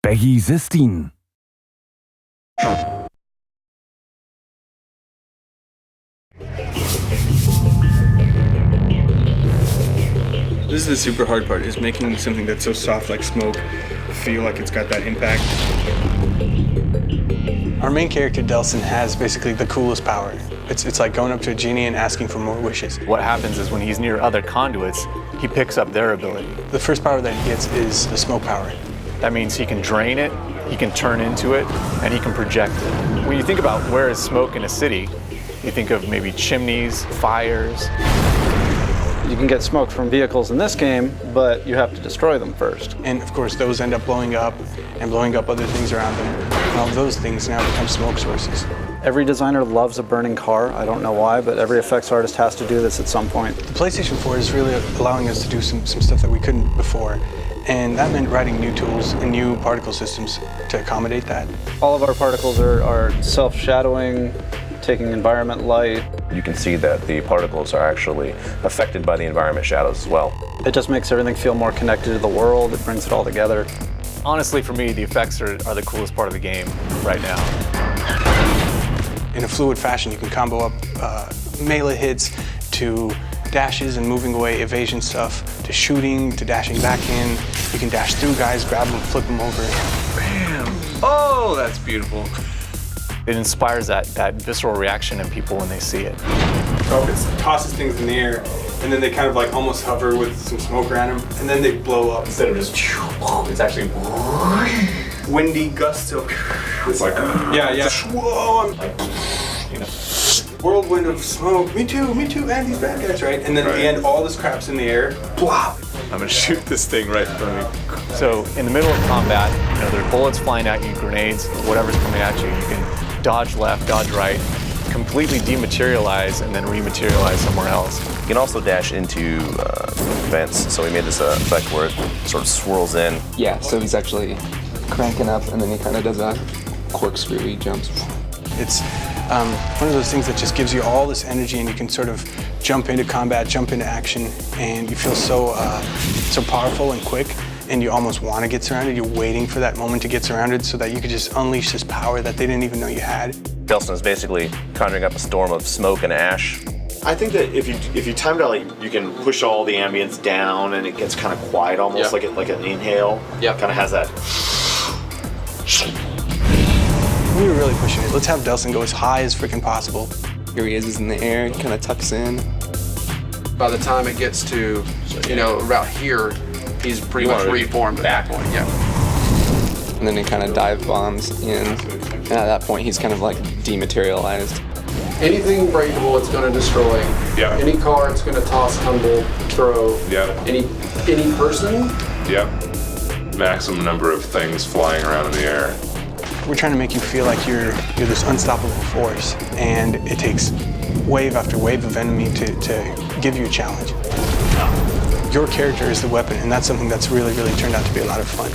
PEGI 16. This is the super hard part, is making something that's so soft like smoke feel like it's got that impact. Our main character, Delson, has basically the coolest power. It's like going up to a genie and asking for more wishes. What happens is when he's near other conduits, he picks up their ability. The first power that he gets is the smoke power. That means he can drain it, he can turn into it, and he can project it. When you think about where is smoke in a city, you think of maybe chimneys, fires. You can get smoke from vehicles in this game, but you have to destroy them first. And of course, those end up blowing up and blowing up other things around them. And all those things now become smoke sources. Every designer loves a burning car. I don't know why, but every effects artist has to do this at some point. The PlayStation 4 is really allowing us to do some stuff that we couldn't before. And that meant writing new tools and new particle systems to accommodate that. All of our particles are self-shadowing, taking environment light. You can see that the particles are actually affected by the environment shadows as well. It just makes everything feel more connected to the world. It brings it all together. Honestly, for me, the effects are the coolest part of the game right now. In a fluid fashion, you can combo up melee hits to dashes and moving away evasion stuff, to shooting, to dashing back in. You can dash through guys, grab them, flip them over. Bam! Oh, that's beautiful. It inspires that visceral reaction in people when they see it. It tosses things in the air, and then they kind of like almost hover with some smoke around them, and then they blow up. Instead of just, it's actually windy gusts of. It's like, yeah. Whoa, you know, whirlwind of smoke. Me too, and these bad guys, right? And then at the end, all this crap's in the air. Blah. I'm gonna shoot this thing right in front of me. So in the middle of combat, you know, there are bullets flying at you, grenades, whatever's coming at you. You can dodge left, dodge right, completely dematerialize, and then rematerialize somewhere else. You can also dash into vents, so we made this effect where it sort of swirls in. Yeah, so he's actually cranking up and then he kind of does a corkscrew, he jumps. It's one of those things that just gives you all this energy, and you can sort of jump into combat, jump into action, and you feel so powerful and quick, and you almost want to get surrounded. You're waiting for that moment to get surrounded so that you could just unleash this power that they didn't even know you had. Delson is basically conjuring up a storm of smoke and ash. I think that if you time it out, like, you can push all the ambience down and it gets kind of quiet, almost like an inhale. Yeah, kind of has that. We were really pushing it. Let's have Delson go as high as freaking possible. Here he is in the air, he kind of tucks in. By the time it gets to, you know, about here, he's pretty much reformed at that point, yeah. And then he kind of dive bombs in. And at that point, he's kind of like dematerialized. Anything breakable, it's going to destroy. Yeah. Any car, it's going to toss, tumble, throw. Yeah. Any person. Yep. Maximum number of things flying around in the air. We're trying to make you feel like you're this unstoppable force, and it takes wave after wave of enemy to give you a challenge. Your character is the weapon, and that's something that's really, really turned out to be a lot of fun.